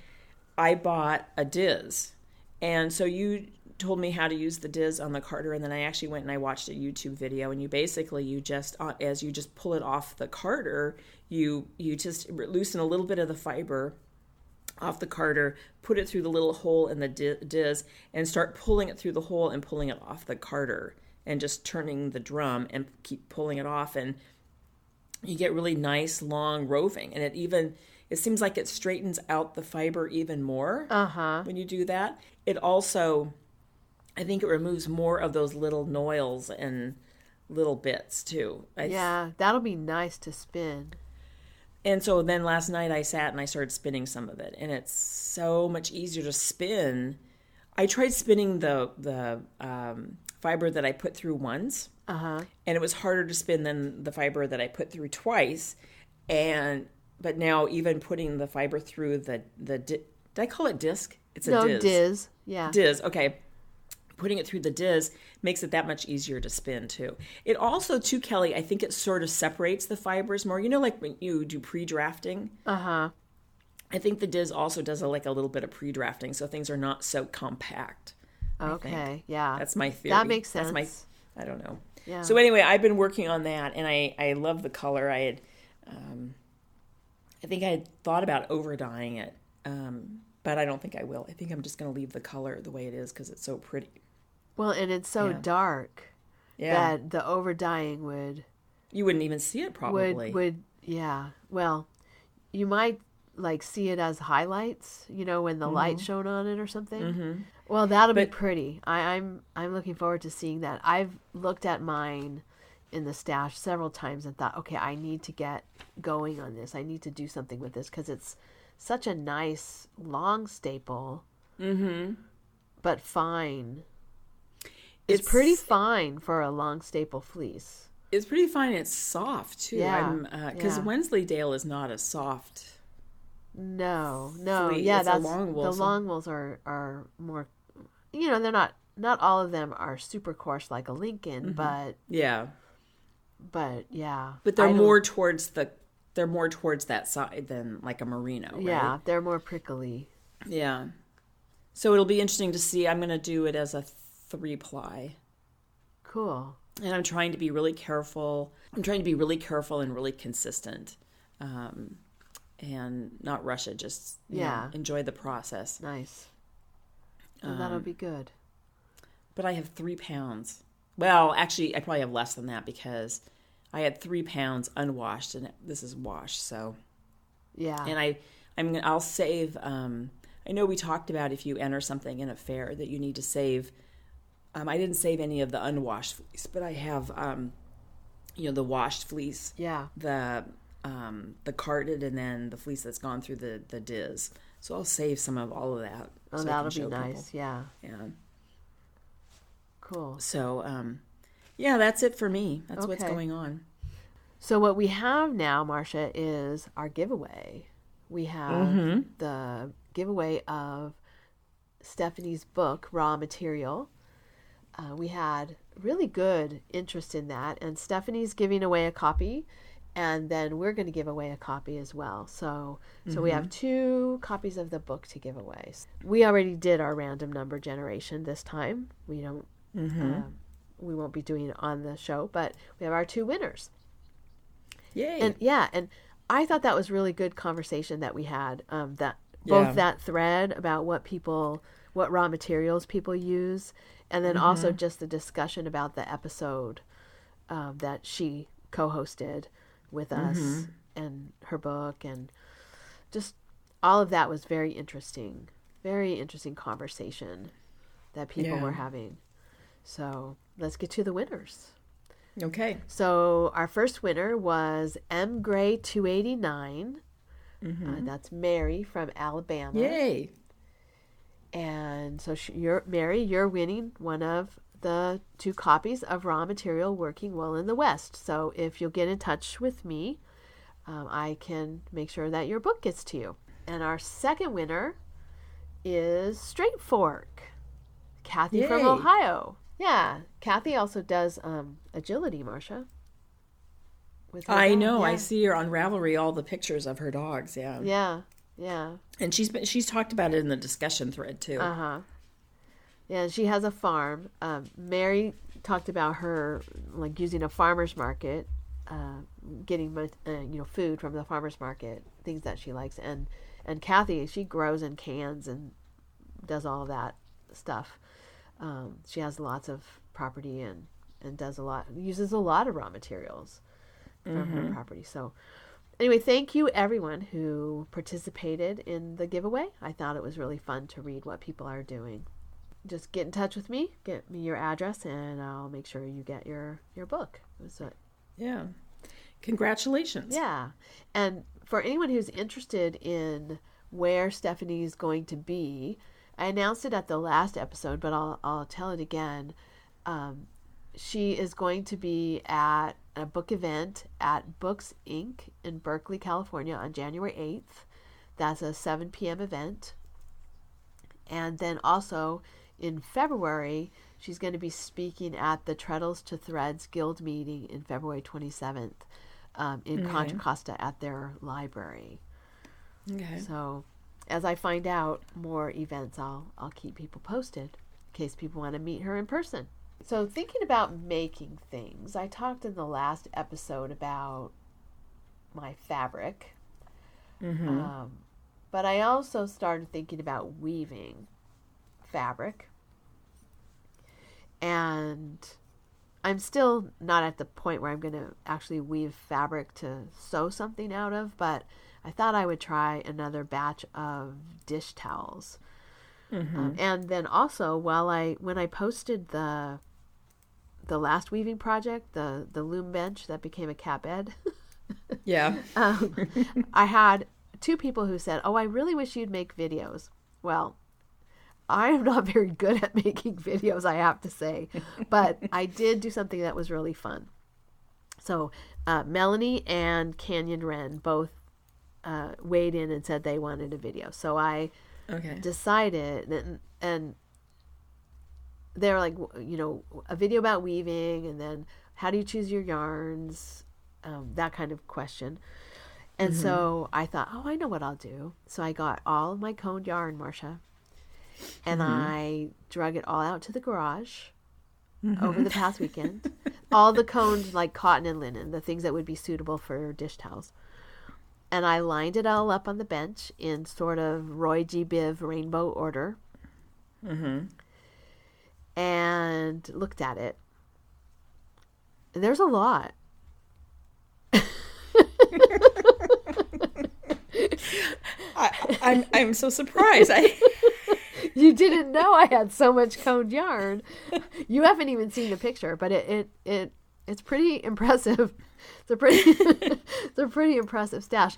Speaker 1: I bought a Diz. And so you told me how to use the Diz on the carder, and then I actually went and I watched a YouTube video, and you just as you just pull it off the carder, you just loosen a little bit of the fiber off the carder, put it through the little hole in the Diz, and start pulling it through the hole and pulling it off the carder, and just turning the drum and keep pulling it off, and you get really nice long roving, and it seems like it straightens out the fiber even more when you do that. It also, I think it removes more of those little noils and little bits too.
Speaker 2: Yeah, that'll be nice to spin.
Speaker 1: And so then last night I sat and I started spinning some of it, and it's so much easier to spin. I tried spinning the fiber that I put through once, and it was harder to spin than the fiber that I put through twice. But now even putting the fiber through the did I call it disc? It's a Diz.
Speaker 2: Diz. Yeah.
Speaker 1: Diz. Okay. Putting it through the Diz makes it that much easier to spin too. It also, too, Kelly, I think it sort of separates the fibers more. Like when you do pre-drafting. I think the Diz also does a little bit of pre-drafting, so things are not so compact.
Speaker 2: Okay, yeah.
Speaker 1: That's my theory.
Speaker 2: That makes sense.
Speaker 1: I don't know.
Speaker 2: Yeah.
Speaker 1: So anyway, I've been working on that, and I love the color. I think I had thought about over-dyeing it, but I don't think I will. I think I'm just going to leave the color the way it is because it's so pretty.
Speaker 2: Well, and it's so dark that the over-dyeing would...
Speaker 1: You wouldn't even see it probably.
Speaker 2: Yeah. Well, you might see it as highlights, when the light shone on it or something. Mm-hmm. Well, that'll be pretty. I'm looking forward to seeing that. I've looked at mine in the stash several times and thought, okay, I need to get going on this. I need to do something with this because it's such a nice long staple, but fine. It's pretty fine for a long staple fleece.
Speaker 1: It's pretty fine. It's soft too.
Speaker 2: Yeah,
Speaker 1: because Wensleydale is not a soft.
Speaker 2: No.
Speaker 1: Fleece.
Speaker 2: Yeah,
Speaker 1: it's
Speaker 2: that's
Speaker 1: a long wool.
Speaker 2: The long wools are more. They're not all of them are super coarse like a Lincoln, but yeah. But
Speaker 1: they're more towards that side than like a merino. Right?
Speaker 2: Yeah, they're more prickly.
Speaker 1: Yeah. So it'll be interesting to see. I'm going to do it as a 3-ply.
Speaker 2: Cool.
Speaker 1: And I'm trying to be really careful. I'm trying to be really careful and really consistent, and not rush it. Just enjoy the process.
Speaker 2: Nice. Well, that'll be good.
Speaker 1: But I have 3 pounds. Well, actually, I probably have less than that because I had 3 pounds unwashed, and this is washed. So
Speaker 2: yeah.
Speaker 1: And I'll save. I know we talked about if you enter something in a fair that you need to save. I didn't save any of the unwashed fleece, but I have, the washed fleece.
Speaker 2: Yeah.
Speaker 1: The carded, and then the fleece that's gone through the diz. So I'll save some of all of that.
Speaker 2: Oh,
Speaker 1: so
Speaker 2: that'll be nice.
Speaker 1: People.
Speaker 2: Yeah.
Speaker 1: Yeah.
Speaker 2: Cool.
Speaker 1: So, that's it for me. That's what's going on.
Speaker 2: So what we have now, Marsha, is our giveaway. We have the giveaway of Stephanie's book, Raw Material. We had really good interest in that, and Stephanie's giving away a copy, and then we're going to give away a copy as well. So we have 2 copies of the book to give away. We already did our random number generation this time. We don't. We won't be doing it on the show, but we have our 2 winners.
Speaker 1: Yay!
Speaker 2: And I thought that was really good conversation that we had. That thread about what raw materials people use, and then also just the discussion about the episode that she co-hosted with us and her book, and just all of that was very interesting conversation that people were having. So let's get to the winners.
Speaker 1: Okay.
Speaker 2: So our first winner was M. Gray 289. That's Mary from Alabama.
Speaker 1: Yay!
Speaker 2: And so Mary, you're winning one of the 2 copies of Raw Material Working Well in the West. So if you'll get in touch with me, I can make sure that your book gets to you. And our second winner is Straight Fork, Kathy from Ohio. Yeah, Kathy also does agility, Marsha.
Speaker 1: I know. Yeah. I see her on Ravelry, all the pictures of her dogs. Yeah.
Speaker 2: Yeah. Yeah.
Speaker 1: And she's talked about it in the discussion thread too.
Speaker 2: Yeah, and she has a farm. Mary talked about her using a farmer's market, getting food from the farmer's market, things that she likes, and Kathy, she grows in cans and does all of that stuff. She has lots of property and uses a lot of raw materials from her property. So anyway, thank you everyone who participated in the giveaway. I thought it was really fun to read what people are doing. Just get in touch with me, get me your address, and I'll make sure you get your book.
Speaker 1: Yeah. Congratulations.
Speaker 2: Yeah. And for anyone who's interested in where Stephanie's going to be, I announced it at the last episode, but I'll tell it again. She is going to be at a book event at Books Inc. in Berkeley, California on January 8th. That's a 7 p.m. event. And then also in February, she's going to be speaking at the Treadles to Threads Guild meeting in February 27th in Contra Costa at their library.
Speaker 1: Okay.
Speaker 2: So as I find out more events, I'll keep people posted in case people want to meet her in person. So thinking about making things, I talked in the last episode about my fabric, but I also started thinking about weaving fabric, and I'm still not at the point where I'm going to actually weave fabric to sew something out of, but I thought I would try another batch of dish towels. And then also, when I posted the last weaving project, the loom bench that became a cat bed, I had 2 people who said, "Oh, I really wish you'd make videos." Well, I am not very good at making videos, I have to say, but I did do something that was really fun. So Melanie and Canyon Wren both weighed in and said they wanted a video. So I decided, and they're like, a video about weaving, and then how do you choose your yarns, that kind of question. And so I thought, I know what I'll do. So I got all of my coned yarn, Marsha, And I drug it all out to the garage over the past weekend. All the cones, like cotton and linen, the things that would be suitable for dish towels. And I lined it all up on the bench in sort of Roy G. Biv rainbow order. And looked at it. And there's a lot.
Speaker 1: I'm so surprised.
Speaker 2: You didn't know I had so much coned yarn. You haven't even seen the picture, but it's pretty impressive. It's a pretty impressive stash.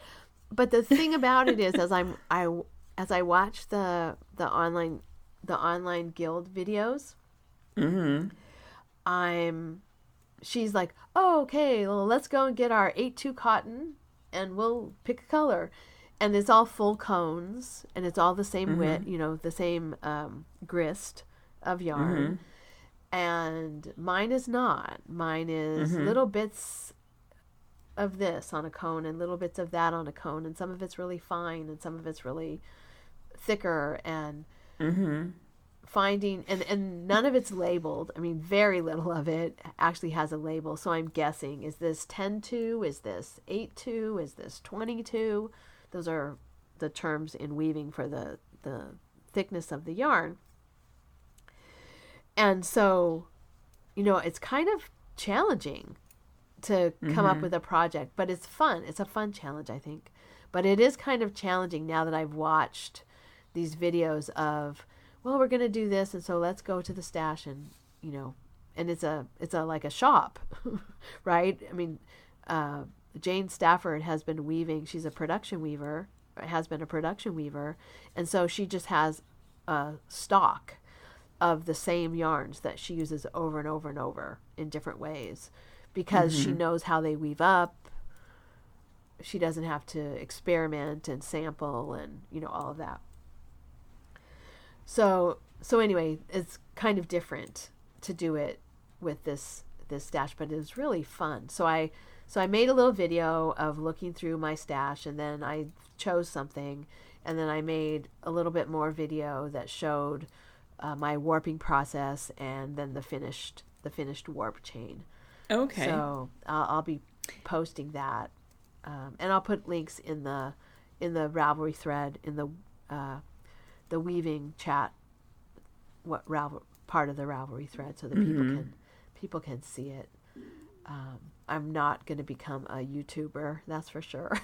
Speaker 2: But the thing about it is, as I watch the online guild videos, she's like, oh, okay, well, let's go and get our 8-2 cotton and we'll pick a color. And it's all full cones, and it's all the same width, the same grist of yarn. And mine is not. Mine is little bits of this on a cone and little bits of that on a cone, and some of it's really fine and some of it's really thicker, and finding, and none of it's labeled. I mean, very little of it actually has a label. So I'm guessing, is this 10-2? Is this 8-2? Is this 22? Those are the terms in weaving for the thickness of the yarn. And so, it's kind of challenging to come up with a project, but it's fun. It's a fun challenge, I think. But it is kind of challenging now that I've watched these videos of, well, we're going to do this, and so let's go to the stash, and, and it's like a shop, right? I mean, Jane Stafford has been weaving. She's a production weaver, has been a production weaver. And so she just has a stock of the same yarns that she uses over and over and over in different ways, because she knows how they weave up. She doesn't have to experiment and sample and, all of that. So anyway, it's kind of different to do it with this stash, but it was really fun. So I made a little video of looking through my stash, and then I chose something, and then I made a little bit more video that showed my warping process, and then the finished warp chain. Okay. So I'll be posting that, and I'll put links in the Ravelry thread in the weaving chat, part of the Ravelry thread, so that people can see it. I'm not going to become a YouTuber, that's for sure.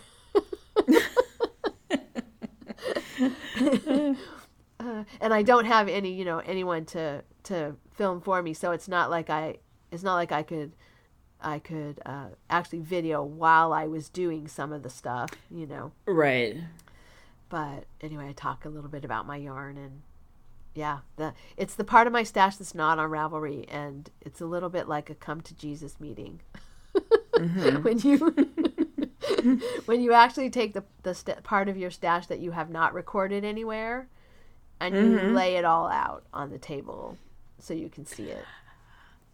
Speaker 2: And I don't have any, anyone to film for me, so it's not like I could actually video while I was doing some of the stuff, Right. But anyway, I talk a little bit about my yarn, and yeah, it's the part of my stash that's not on Ravelry, and it's a little bit like a come to Jesus meeting. When you actually take the part of your stash that you have not recorded anywhere, and you lay it all out on the table so you can see it.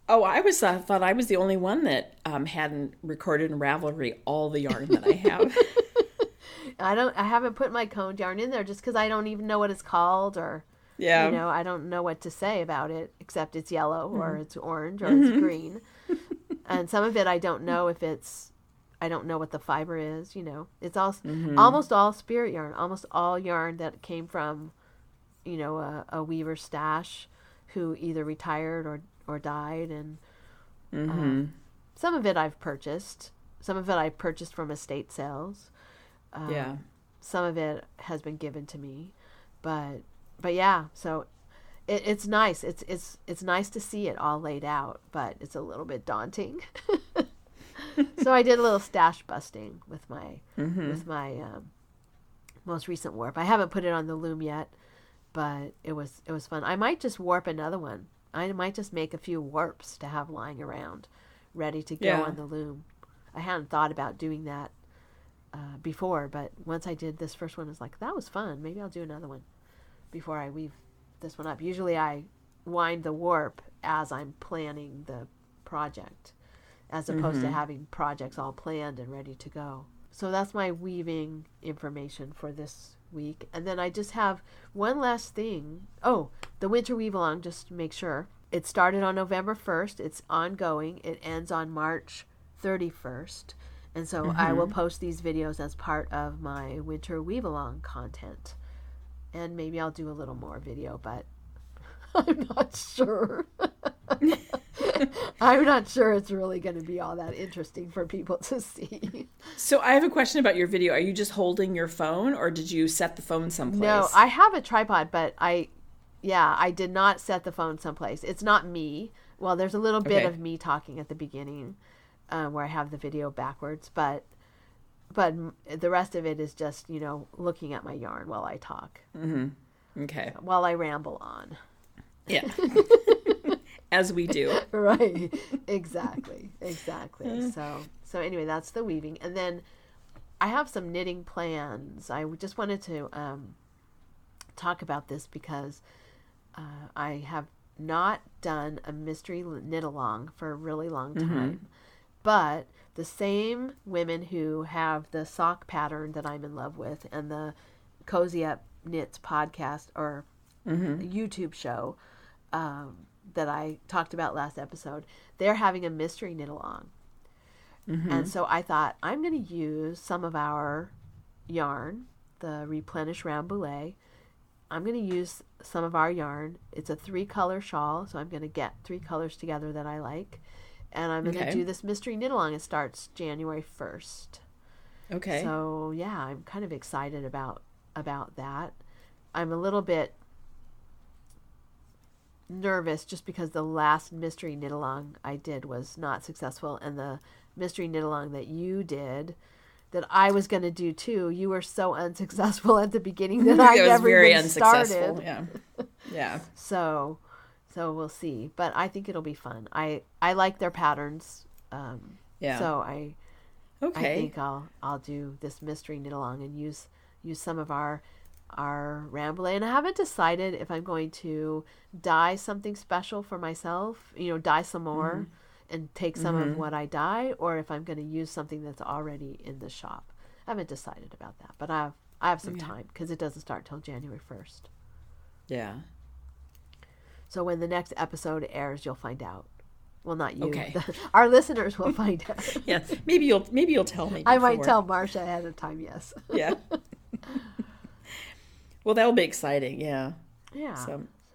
Speaker 1: Oh, I thought I was the only one that hadn't recorded in Ravelry all the yarn that I have.
Speaker 2: I haven't put my coned yarn in there just because I don't even know what it's called, or I don't know what to say about it, except it's yellow or it's orange or it's green. And some of it I don't know I don't know what the fiber is, It's all almost all spirit yarn, almost all yarn that came from, a weaver stash who either retired or died, and some of it I've purchased. Some of it I purchased from estate sales. Some of it has been given to me, but yeah, so it's nice. It's nice to see it all laid out, but it's a little bit daunting. So I did a little stash busting with my most recent warp. I haven't put it on the loom yet, but it was fun. I might just warp another one. I might just make a few warps to have lying around, ready to go on the loom. I hadn't thought about doing that before, but once I did this first one, I was like, that was fun. Maybe I'll do another one before I weave this one up. Usually I wind the warp as I'm planning the project, as opposed to having projects all planned and ready to go. So that's my weaving information for this week. And then I just have one last thing. Oh, the winter weave along, just to make sure. It started on November 1st. It's ongoing. It ends on March 31st. And so I will post these videos as part of my winter weave along content. And maybe I'll do a little more video, but I'm not sure. I'm not sure it's really going to be all that interesting for people to see.
Speaker 1: So I have a question about your video. Are you just holding your phone, or did you set the phone someplace?
Speaker 2: No, I have a tripod, but I did not set the phone someplace. It's not me. Well, there's a little bit of me talking at the beginning where I have the video backwards, but the rest of it is just, looking at my yarn while I talk.
Speaker 1: Mm-hmm. Okay.
Speaker 2: While I ramble on.
Speaker 1: Yeah. As we do.
Speaker 2: Right. Exactly. So anyway, that's the weaving. And then I have some knitting plans. I just wanted to talk about this because I have not done a mystery knit along for a really long time. But the same women who have the sock pattern that I'm in love with and the Cozy Up Knits podcast or YouTube show that I talked about last episode, they're having a mystery knit along. And so I thought, I'm going to use some of our yarn, the Replenish Rambouillet. I'm going to use some of our yarn. It's a 3-color shawl, so I'm going to get 3 colors together that I like. And I'm going to do this mystery knit along. It starts January 1st.
Speaker 1: Okay.
Speaker 2: So, yeah, I'm kind of excited about that. I'm a little bit nervous just because the last mystery knit along I did was not successful, and the mystery knit along that you did that I was going to do too, you were so unsuccessful at the beginning that I never
Speaker 1: very
Speaker 2: even
Speaker 1: unsuccessful.
Speaker 2: started.
Speaker 1: Yeah.
Speaker 2: So we'll see, but I think it'll be fun. I like their patterns. So I think I'll do this mystery knit along and use some of our Rambouillet. And I haven't decided if I'm going to dye something special for myself, dye some more and take some of what I dye, or if I'm going to use something that's already in the shop. I haven't decided about that, but I have some time because it doesn't start till January 1st.
Speaker 1: Yeah.
Speaker 2: So when the next episode airs, you'll find out. Well, not you.
Speaker 1: Okay.
Speaker 2: Our listeners will find out.
Speaker 1: Yes. Maybe you'll tell me.
Speaker 2: I might tell Marsha ahead of time. Yes.
Speaker 1: Yeah. Well, that'll be exciting. Yeah.
Speaker 2: Yeah.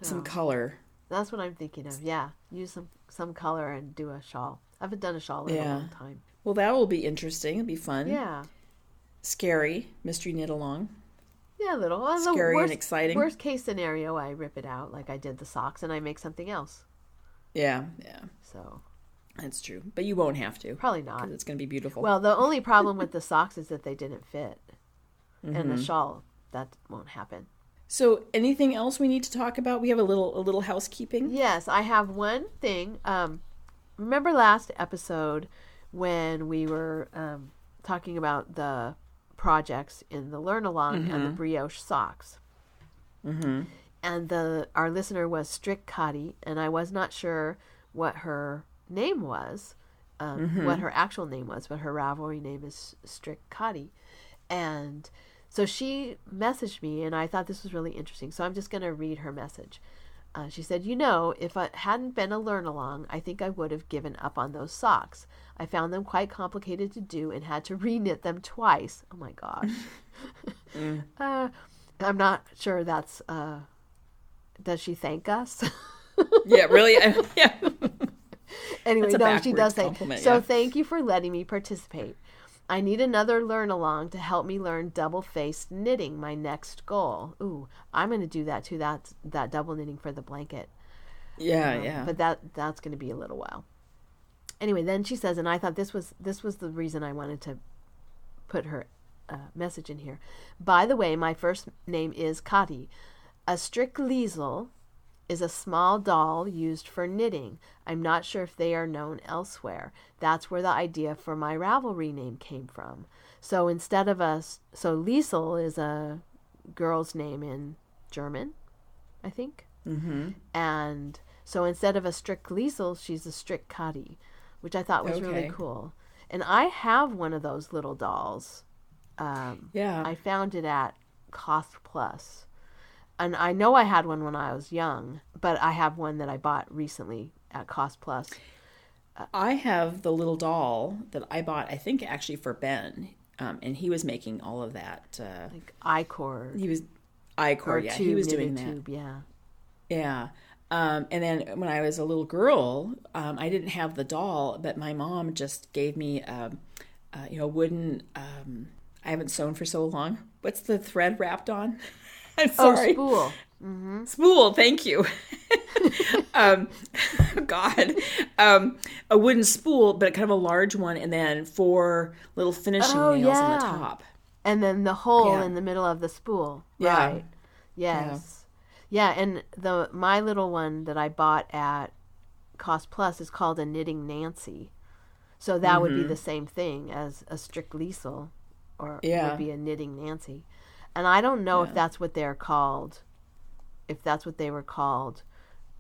Speaker 1: Some color.
Speaker 2: That's what I'm thinking of. Yeah. Use some color and do a shawl. I haven't done a shawl in a long time.
Speaker 1: Well, that will be interesting. It'll be fun.
Speaker 2: Yeah.
Speaker 1: Scary. Mystery knit along.
Speaker 2: Yeah, a little. Well,
Speaker 1: scary and exciting.
Speaker 2: Worst case scenario, I rip it out like I did the socks and I make something else.
Speaker 1: Yeah.
Speaker 2: So.
Speaker 1: That's true. But you won't have to.
Speaker 2: Probably not.
Speaker 1: Because it's going to be beautiful.
Speaker 2: Well, the only problem with the socks is that they didn't fit. And the shawl, that won't happen.
Speaker 1: So anything else we need to talk about? We have a little housekeeping.
Speaker 2: Yes, I have one thing. Remember last episode when we were talking about the projects in the Learn Along and the brioche socks? And our listener was Strict Cotty, and I was not sure what her name was, what her actual name was, but her Ravelry name is Strict Cotty. And so she messaged me, and I thought this was really interesting. So I'm just going to read her message. She said, if it hadn't been a Learn Along, I think I would have given up on those socks. I found them quite complicated to do and had to re-knit them twice. Oh, my gosh. I'm not sure that's... does she thank us?
Speaker 1: Yeah, really? Yeah.
Speaker 2: Anyway, no, she does say, so thank you for letting me participate. I need another Learn Along to help me learn double-faced knitting, my next goal. Ooh, I'm going to do that too, that double knitting for the blanket.
Speaker 1: Yeah.
Speaker 2: But that's going to be a little while. Anyway, then she says, and I thought this was the reason I wanted to put her message in here. By the way, my first name is Kati. A strict liesel is a small doll used for knitting. I'm not sure if they are known elsewhere. That's where the idea for my Ravelry name came from. So instead of so Liesel is a girl's name in German, I think. And so instead of a strict Liesel, she's a strict Kati, which I thought was really cool. And I have one of those little dolls. I found it at Cost Plus. And I know I had one when I was young, but I have one that I bought recently at Cost Plus.
Speaker 1: I have the little doll that I bought, I think, actually for Ben. And he was making all of that.
Speaker 2: Like I-cord.
Speaker 1: He was I-cord, yeah. He was doing that.
Speaker 2: Tube, yeah.
Speaker 1: Yeah. And then when I was a little girl, I didn't have the doll, but my mom just gave me a wooden, I haven't sewn for so long. What's the thread wrapped on? I'm sorry.
Speaker 2: Oh, spool. Mm-hmm.
Speaker 1: Spool, thank you. God. A wooden spool, but kind of a large one, and then 4 little finishing nails on the top.
Speaker 2: And then the hole in the middle of the spool.
Speaker 1: Yeah.
Speaker 2: Right. Yes. Yeah, and my little one that I bought at Cost Plus is called a Knitting Nancy. So that would be the same thing as a strict liesel, or would be a Knitting Nancy. And I don't know if that's what they're called, if that's what they were called,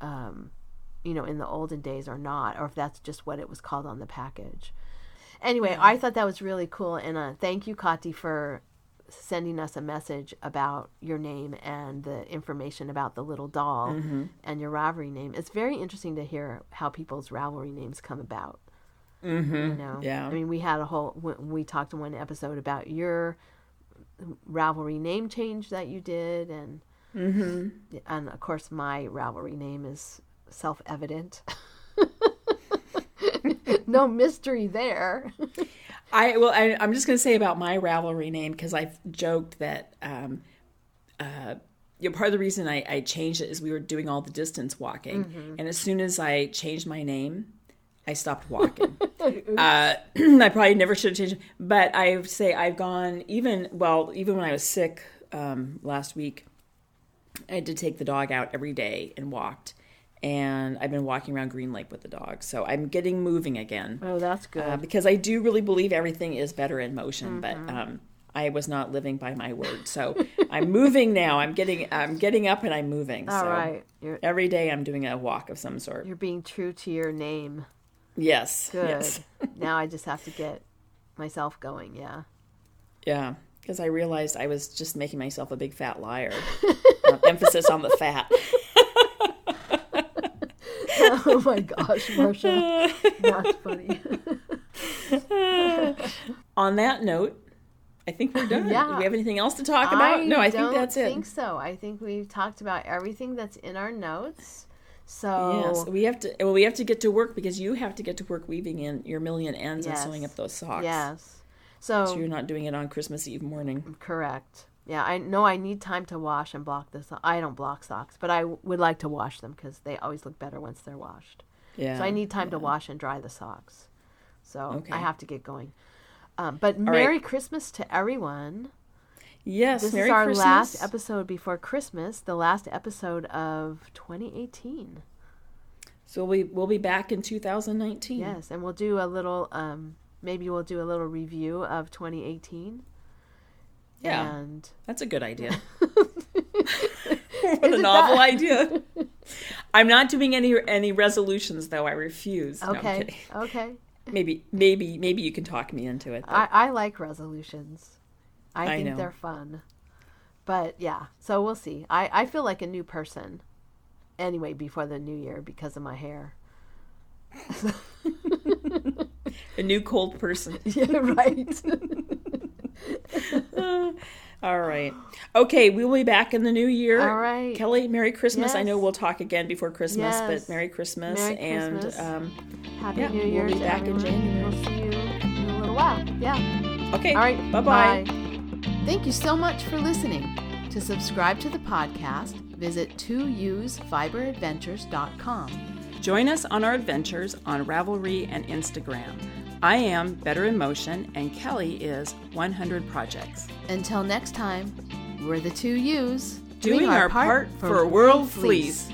Speaker 2: in the olden days or not, or if that's just what it was called on the package. Anyway, I thought that was really cool. And thank you, Kati, for sending us a message about your name and the information about the little doll and your Ravelry name. It's very interesting to hear how people's Ravelry names come about. I mean, we had we talked in one episode about your Ravelry name change that you did, and of course my Ravelry name is self-evident. No mystery there.
Speaker 1: I'm just going to say about my Ravelry name, because I've joked that part of the reason I changed it is we were doing all the distance walking, and as soon as I changed my name, I stopped walking. I probably never should have changed it, but I say I've gone even when I was sick last week, I had to take the dog out every day and walked. And I've been walking around Green Lake with the dog. So I'm getting moving again.
Speaker 2: Oh, that's good.
Speaker 1: Because I do really believe everything is better in motion, but I was not living by my word. So I'm moving now. I'm getting up and I'm moving.
Speaker 2: All
Speaker 1: so
Speaker 2: right.
Speaker 1: Every day I'm doing a walk of some sort.
Speaker 2: You're being true to your name.
Speaker 1: Yes.
Speaker 2: Good.
Speaker 1: Yes.
Speaker 2: Now I just have to get myself going, yeah.
Speaker 1: Yeah, because I realized I was just making myself a big fat liar. Emphasis on the fat.
Speaker 2: Oh my gosh, Marsha. That's funny.
Speaker 1: On that note, I think we're done.
Speaker 2: Yeah.
Speaker 1: Do we have anything else to talk about? No, I think that's it.
Speaker 2: I think so. I think we've talked about everything that's in our notes. So
Speaker 1: yes, we have to get to work, because you have to get to work weaving in your million ends and sewing up those socks.
Speaker 2: Yes. So
Speaker 1: you're not doing it on Christmas Eve morning.
Speaker 2: Correct. Yeah, I know I need time to wash and block this. I don't block socks, but I would like to wash them because they always look better once they're washed. Yeah. So I need time to wash and dry the socks. So I have to get going. But Merry Christmas to everyone.
Speaker 1: Yes,
Speaker 2: this
Speaker 1: Merry
Speaker 2: is our
Speaker 1: Christmas.
Speaker 2: last episode before Christmas, the last episode of 2018.
Speaker 1: So we'll be back in 2019.
Speaker 2: Yes, and we'll do a little, maybe we'll do a little review of 2018.
Speaker 1: Yeah,
Speaker 2: and
Speaker 1: that's a good idea. What a novel idea. I'm not doing any resolutions, though. I refuse.
Speaker 2: Okay.
Speaker 1: No, I'm kidding.
Speaker 2: Okay.
Speaker 1: Maybe you can talk me into it.
Speaker 2: I like resolutions. I think they're fun. But yeah, so we'll see. I feel like a new person anyway before the new year because of my hair.
Speaker 1: A new cold person.
Speaker 2: Yeah, right.
Speaker 1: All right. Okay, we'll be back in the new year.
Speaker 2: All right.
Speaker 1: Kelly, Merry Christmas.
Speaker 2: Yes.
Speaker 1: I know we'll talk again before Christmas,
Speaker 2: yes.
Speaker 1: but Merry Christmas.
Speaker 2: Merry Christmas.
Speaker 1: And
Speaker 2: Happy New Year.
Speaker 1: We'll be back in January.
Speaker 2: We'll see you in a little while. Yeah.
Speaker 1: Okay.
Speaker 2: All right.
Speaker 1: Bye-bye.
Speaker 2: Bye. Thank you so much for listening. To subscribe to the podcast, visit 2usfiberadventures.com.
Speaker 1: Join us on our adventures on Ravelry and Instagram. I am Better in Motion, and Kelly is 100 Projects.
Speaker 2: Until next time, we're the 2Us
Speaker 1: doing our part for World Fleece.